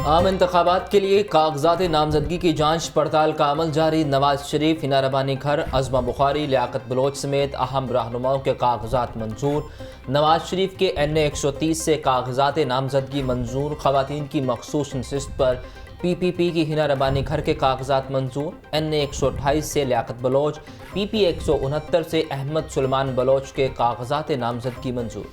आम इंतखाबात के लिए कागजात नामजदगी की जांच पड़ताल का अमल जारी। नवाज शरीफ, हिना रबानी घर, अज़मा बुखारी, लियाकत बलोच समेत अहम रहनुमाओं के कागजात मंजूर। नवाज शरीफ के NA 130 से कागजात नामजदगी मंजूर। ख़वातीन की मखसूस नशिस्त पर PPP की हिना रबानी घर के कागजात मंजूर। NA 128 से लियाकत बलोच, PP 169 से अहमद सुलेमान बलोच के कागजात नामजदगी मंजूर।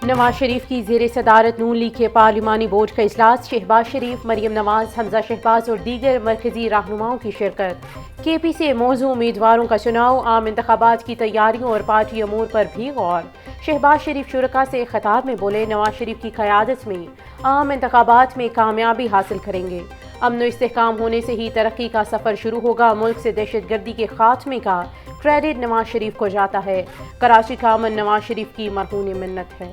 नवाज शरीफ की ज़ेर सदारत नून लीग के पार्लिमानी बोर्ड का इजलास। शहबाज शरीफ, मरियम नवाज, हमजा शहबाज और दीगर मरकजी रहनुमाओं की शिरकत। KP से मौजू उम्मीदवारों का चुनाव, आम इंतखाबात की तैयारियों और पार्टी अमूर पर भी गौर। शहबाज शरीफ शुरका से खिताब में बोले, नवाज शरीफ की क़यादत में आम इंतखाबात में कामयाबी हासिल करेंगे। अमन इस्तेहकाम होने से ही तरक्की का सफ़र शुरू होगा। मुल्क से दहशत गर्दी के खात्मे का क्रेडिट नवाज शरीफ को जाता है। कराची का अमन नवाज शरीफ की मरहून मिन्नत है।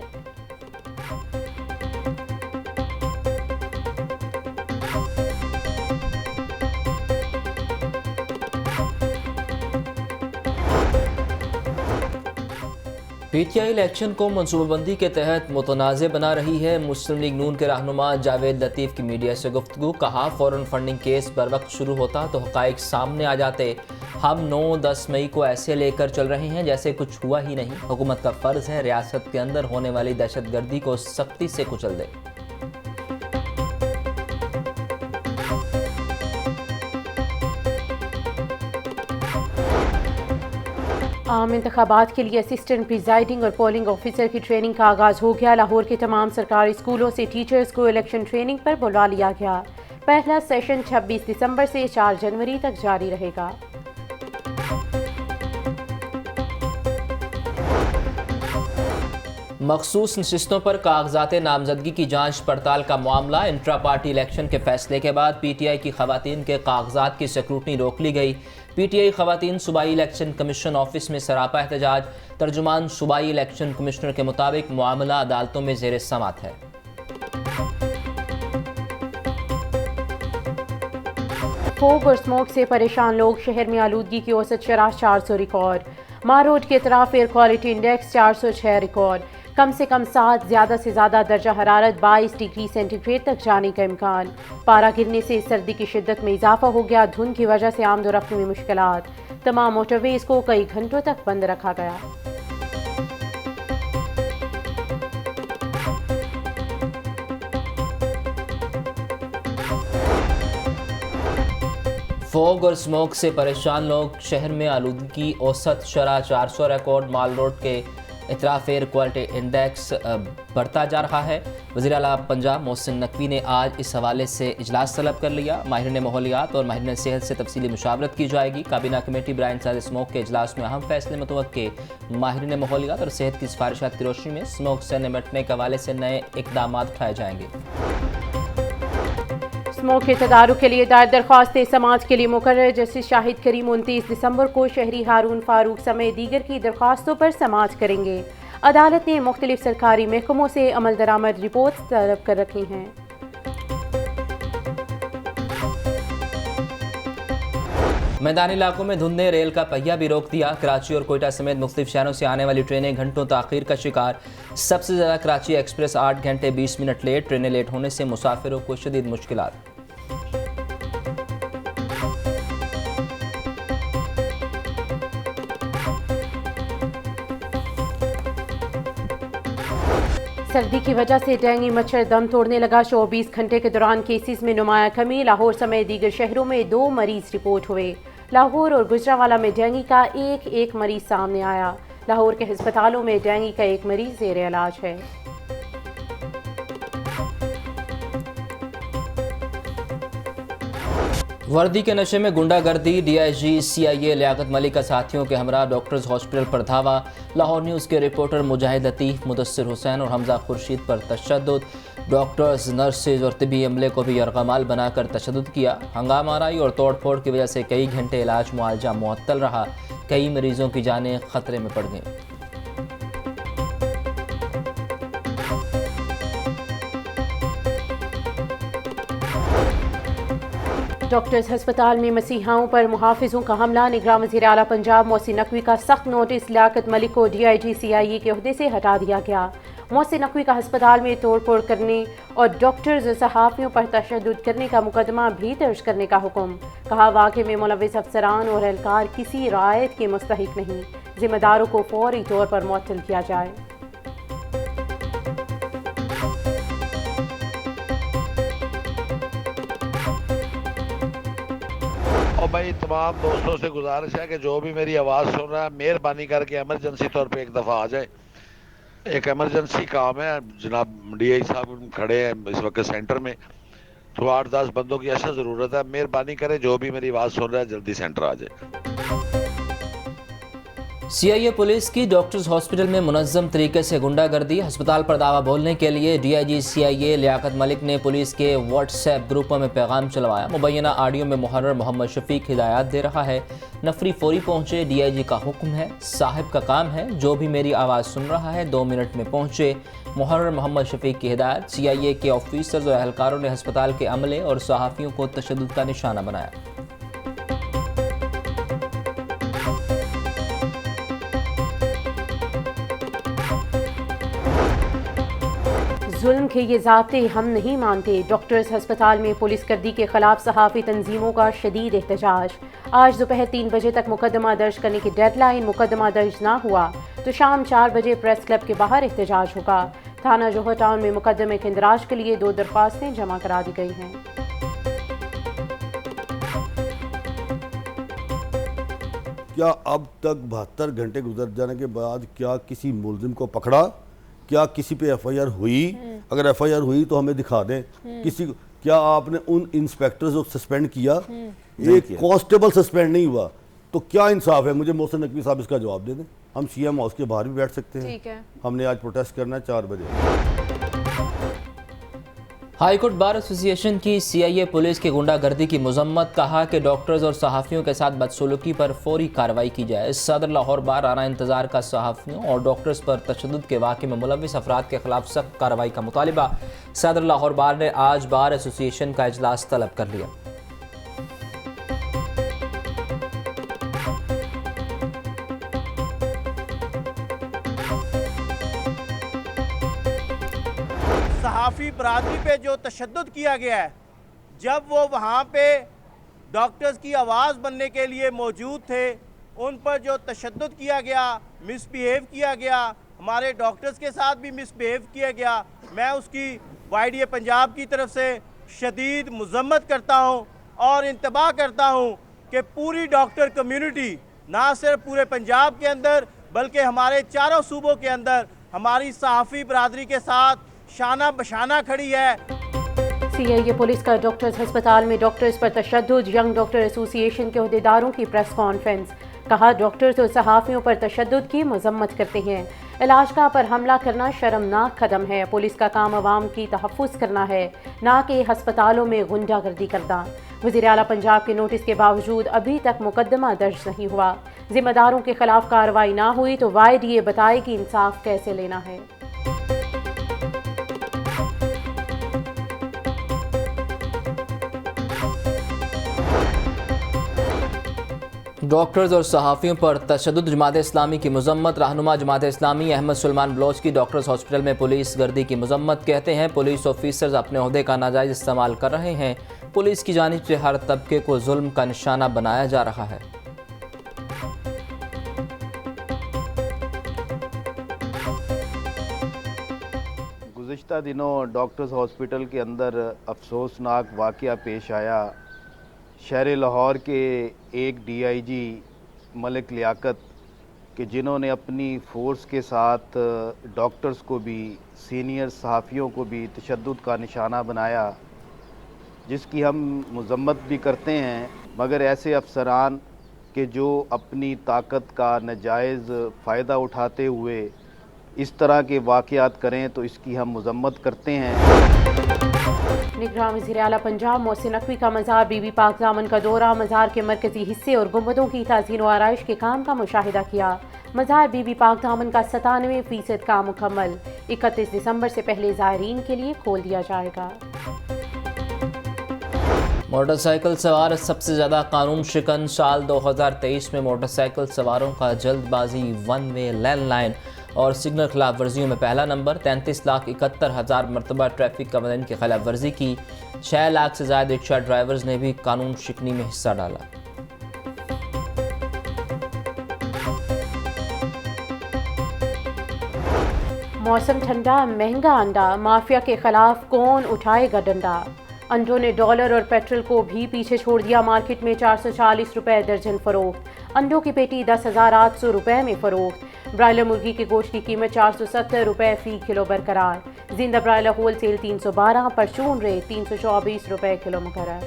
PTI इलेक्शन को मनसूबाबंदी के तहत मुतनाज़ बना रही है। मुस्लिम लीग नून के रहनुमा जावेद लतीफ़ की मीडिया से गुफ्तगू। कहा, फ़ौरन फंडिंग केस बर वक्त शुरू होता तो हक़ाइक़ सामने आ जाते। हम 9-10 मई को ऐसे लेकर चल रहे हैं जैसे कुछ हुआ ही नहीं। हुकूमत का फ़र्ज़ है रियासत के अंदर होने वाली दहशत गर्दी को सख्ती से कुचल दे। आम इंतखाबात के लिए असिस्टेंट प्रिजाइडिंग और पोलिंग ऑफिसर की ट्रेनिंग का आगाज़ हो गया। लाहौर के तमाम सरकारी स्कूलों से टीचर्स को इलेक्शन ट्रेनिंग पर बुला लिया गया। पहला सेशन 26 दिसंबर से 4 जनवरी तक जारी रहेगा। मखसूस नशिस्तों पर कागजात नामजदगी की जांच पड़ताल का मामला। इंट्रा पार्टी इलेक्शन के फैसले के बाद PTI की खवातीन के कागजात की स्क्रूटनी रोक ली गई। PTI खवातीन सूबाई इलेक्शन कमीशन ऑफिस में सरापा एहतजाज। तर्जुमान सूबाई इलेक्शन कमिश्नर के मुताबिक मामला अदालतों में ज़ेर समात है। फोग और स्मोक से परेशान लोग, शहर में आलूदगी की औसत शरह 400 रिकॉर्ड। मारोड के तरफ एयर क्वालिटी इंडेक्स 406 रिकॉर्ड। कम से कम 7, ज़्यादा से ज़्यादा दर्जा हरारत 22 डिग्री सेंटीग्रेड तक जाने का इम्कान। पारा गिरने से सर्दी की शिद्दत में इजाफा हो गया। धुंध की वजह से आमदोरफ्त में मुश्किलात। तमाम मोटरवेज को कई घंटों तक बंद रखा गया। फोग और स्मोक से परेशान लोग, शहर में आलूदगी की औसत शरह 400 रिकॉर्ड। माल रोड के इतराफ एयर क्वालिटी इंडेक्स बढ़ता जा रहा है। वज़ीर आला पंजाब मोहसिन नकवी ने आज इस हवाले से इजलास तलब कर लिया। माहिरीन माहौलियात और माहिरीन सेहत से तफसीली मुशावरत की जाएगी। काबीना कमेटी बराए इंसाज स्मोक के इजलास में अहम फैसले मुतवक्के। माहिरीन माहौलियात और सेहत की सिफारिशात की रोशनी में स्मोक से निपटने के हवाले से नए इक़दाम उठाए जाएंगे। स्मोक के तदारुक के लिए दायर दरख्वास्तें समाज के लिए मुकर्रर। जस्टिस शाहिद करीम 29 दिसंबर को शहरी हारून फारूक समेत दीगर की दरख्वास्तों पर समाअत करेंगे। अदालत ने मुख्तलिफ सरकारी महकमों से अमल दरामद रिपोर्ट तलब कर रखी हैं। मैदानी इलाकों में धुंध ने रेल का पहिया भी रोक दिया। कराची और कोयटा समेत मुख्तलिफ शहरों से आने वाली ट्रेनें घंटों ताख़ीर का शिकार। सबसे ज़्यादा कराची एक्सप्रेस 8 घंटे 20 मिनट लेट। ट्रेनें लेट होने से मुसाफिरों को शदीद मुश्किलात। सर्दी की वजह से डेंगू मच्छर दम तोड़ने लगा। 24 घंटे के दौरान केसेस में नुमाया कमी। लाहौर समेत दीगर शहरों में 2 मरीज रिपोर्ट हुए। लाहौर और गुजरावाला में डेंगू का एक मरीज सामने आया। लाहौर के अस्पतालों में डेंगू का 1 मरीज ज़ेर इलाज है। वर्दी के नशे में गुंडागर्दी। DIG CIA लियाकत मलिक का साथियों के हमरा डॉक्टर्स हॉस्पिटल पर धावा। लाहौर न्यूज़ के रिपोर्टर मुजाहिद लतीफ़, मुदस्सिर हुसैन और हमजा खुर्शीद पर तशद्दुद। डॉक्टर्स, नर्सेज और तिबी अमले को भी यरगमाल बनाकर तशद्दुद किया। हंगामा आराई और तोड़ फोड़ की वजह से कई घंटे इलाज मुआवजा मुअत्तल रहा। कई मरीजों की जानें खतरे में पड़ गईं। डॉक्टर्स हस्पताल में मसीहाओं पर मुहाफिजों का हमला। निगरान वज़ीर आला पंजाब मोहसिन नकवी का सख्त नोटिस। लियाकत मलिक को DIG CIA के ओहदे से हटा दिया गया। मोहसिन नकवी का हस्पताल में तोड़ फोड़ करने और डॉक्टर्स और सहाफ़ियों पर तशद्दुद करने का मुकदमा भी दर्ज करने का हुक्म। कहा, वाक़े में मुलव्विस अफसरान और एहलकार किसी रायत के मुस्तहिक नहीं। जिम्मेदारों को फौरी तौर पर मुअत्तल किया जाए। और भाई तमाम दोस्तों से गुजारिश है कि जो भी मेरी आवाज़ सुन रहा है, मेहरबानी करके एमरजेंसी तौर पे एक दफ़ा आ जाए। एक एमरजेंसी काम है, जनाब DI साहब खड़े हैं इस वक्त सेंटर में, तो 8-10 बंदों की ऐसा ज़रूरत है। मेहरबानी करें, जो भी मेरी आवाज़ सुन रहा है जल्दी सेंटर आ जाए। CIA पुलिस की डॉक्टर्स हॉस्पिटल में मुनज़्ज़म तरीके से गुंडागर्दी। अस्पताल पर दावा बोलने के लिए DIG CIA लियाकत मलिक ने पुलिस के WhatsApp ग्रुपों में पैगाम चलवाया। मुबैना ऑडियो में मुहर्रर मोहम्मद शफीक हिदायत दे रहा है, नफरी फौरी पहुँचे, DIG का हुक्म है, साहिब का काम है, जो भी मेरी आवाज़ सुन रहा है 2 मिनट में पहुँचे। मुहर्रर मोहम्मद शफीक की हिदायत। CIA के ऑफिसर्स और एहलकारों ने अस्पताल के अमले और सहाफ़ियों को तशद्दुद का निशाना बनाया। जुल्म के ये ज़ाब्ते हम नहीं मानते। डॉक्टर्स हस्पताल में पुलिस गर्दी के खिलाफ सहाफ़ी तंजीमों का शदीद एहतजाज। आज दोपहर 3 बजे तक मुकदमा दर्ज करने की डेडलाइन। मुकदमा दर्ज ना हुआ तो शाम 4 बजे प्रेस क्लब के बाहर एहतजाज होगा। थाना जोहर टाउन में मुकदमे के इंदराज के लिए 2 दरख्वास्तें जमा करा दी गई हैं। क्या अब तक 72 घंटे गुजर जाने के बाद क्या किसी मुलजिम को पकड़ा? क्या किसी पे FIR हुई? अगर FIR हुई तो हमें दिखा दें। किसी को क्या आपने उन इंस्पेक्टर्स को सस्पेंड किया? एक कांस्टेबल सस्पेंड नहीं हुआ तो क्या इंसाफ है? मुझे मोहसिन नकवी साहब इसका जवाब दे दें। हम CM हाउस के बाहर भी बैठ सकते हैं। ठीक है। हमने आज प्रोटेस्ट करना है 4 बजे। हाईकोर्ट बार एसोसिएशन की CIA पुलिस की गुंडागर्दी की मजम्मत। कहा कि डॉक्टर्स और सहाफ़ियों के साथ बदसलूकी पर फौरी कार्रवाई की जाए। सदर लाहौर बार राना इंतज़ार का सहाफ़ियों और डॉक्टर्स पर तशद्दुद के वाक़े में मुलव्विस अफराद के खिलाफ सख्त कार्रवाई का मुतालिबा। सदर लाहौर बार ने आज बार एसोसिएशन का इजलास तलब कर लिया। सहाफ़ी बरादरी पे जो तशद्दुद किया गया है, जब वो वहाँ पे डॉक्टर्स की आवाज़ बनने के लिए मौजूद थे, उन पर जो तशद्दुद किया गया, मिसबिहेव किया गया, हमारे डॉक्टर्स के साथ भी मिसबिहेव किया गया, मैं उसकी YDA पंजाब की तरफ से शदीद मज़म्मत करता हूँ और इंतबाह करता हूँ कि पूरी डॉक्टर कम्युनिटी ना सिर्फ पूरे पंजाब के अंदर बल्कि हमारे चारों सूबों के अंदर हमारी सहाफ़ी बरादरी के साथ शाना बशाना खड़ी है। CIA पुलिस का डॉक्टर्स हस्पताल में डॉक्टर्स पर तशद्दुद। यंग डॉक्टर एसोसिएशन के अहदेदारों की प्रेस कॉन्फ्रेंस। कहा, डॉक्टर्स और सहाफ़ियों पर तशद्दुद की मजम्मत करते हैं। इलाजगाह पर हमला करना शर्मनाक कदम है। पुलिस का काम अवाम की तहफ़्फ़ुज़ करना है, ना कि हस्पतालों में गुंडागर्दी करना। वज़ीर आला पंजाब के नोटिस के बावजूद अभी तक मुकदमा दर्ज नहीं हुआ। जिम्मेदारों के खिलाफ कार्रवाई ना हुई तो YDA बताए कि इंसाफ कैसे लेना है। डॉक्टर्स और सहाफ़ियों पर तशद्दुद। जमात इस्लामी की मजम्मत। रहनुमा जमात इस्लामी अहमद सुलेमान बलोच की डॉक्टर्स हॉस्पिटल में पुलिस गर्दी की मजम्मत। कहते हैं पुलिस ऑफिसर्स अपने ओहदे का नाजायज़ इस्तेमाल कर रहे हैं। पुलिस की जानिब से हर तबके को जुल्म का निशाना बनाया जा रहा है। गुज़िश्ता दिनों डॉक्टर्स हॉस्पिटल के अंदर अफसोसनाक वाक़या पेश आया। शहर लाहौर के एक DIG मलिक लियाकत कि जिन्होंने अपनी फ़ोर्स के साथ डॉक्टर्स को भी, सीनियर सहाफ़ियों को भी तशद्दुद का निशाना बनाया, जिसकी हम मज़म्मत भी करते हैं। मगर ऐसे अफसरान कि जो अपनी ताकत का नाजायज़ फ़ायदा उठाते हुए इस तरह के वाक़यात करें तो इसकी हम मज़म्मत करते हैं। निगरान वज़ीर आला पंजाब मोहसिन नकवी का मज़ार बीबी पाक दामन का दौरा। मज़ार के मरकज़ी हिस्से और गुंबदों की ताज़ीन व आराइश के काम का मुशाहिदा किया। मज़ार बीबी पाक दामन का 97% काम मुकम्मल। 31 दिसंबर से पहले ज़ायरीन के लिए खोल दिया जाएगा। मोटरसाइकिल सवार सबसे ज़्यादा कानून शिकन। साल 2023 में मोटरसाइकिल सवारों का जल्दबाजी, वन वे, लैंड लाइन और सिग्नल खिलाफ वर्जियों में पहला नंबर। 33,71,000 मरतबा ट्रैफिक कवानीन की खिलाफ वर्जी की। 6 लाख से ज़्यादा रिक्शा ड्राइवर्स ने भी कानून शिकनी में हिस्सा डाला। मौसम ठंडा, महंगा अंडा, माफिया के खिलाफ कौन उठाएगा डंडा। अंडों ने डॉलर और पेट्रोल को भी पीछे छोड़ दिया। मार्केट में 440 रुपए दर्जन फरोख्त। अंडों की पेटी 10,800 रुपए में फरोख्त। ब्रायलर मुर्गी के गोश्त की कीमत 470 रुपए फी किलो बरकरार। जिंदा ब्रायलर होल सेल 312, परचून रेट 324 रुपए किलो मुकर्रर।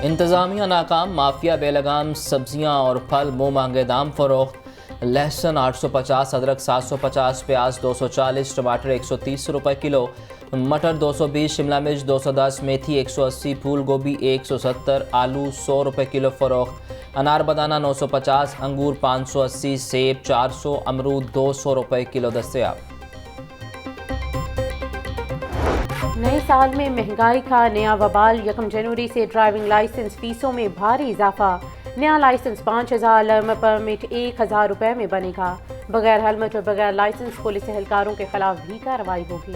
इंतज़ामिया नाकाम, माफिया बेलगाम। सब्जियां और फल मुँह मांगे दाम फरोख्त। लहसुन 850, अदरक 750, प्याज 240, टमाटर 130 रुपए किलो, मटर 220, शिमला मिर्च 210, मेथी 180, फूल गोभी 170, आलू 100 रुपए किलो फरोख्त। अनार बनाना 950, अंगूर 580, सेब 400, अमरूद 200 रुपए किलो दस्तयाब। नए साल में महंगाई का नया वबाल। 1 जनवरी से ड्राइविंग लाइसेंस फीसों में भारी इजाफा। नया लाइसेंस 5,000, लर्नर परमिट 1,000 रुपए में बनेगा। बगैर हेलमेट और बगैर लाइसेंस पुलिस एहलकारों के खिलाफ भी कार्रवाई होगी।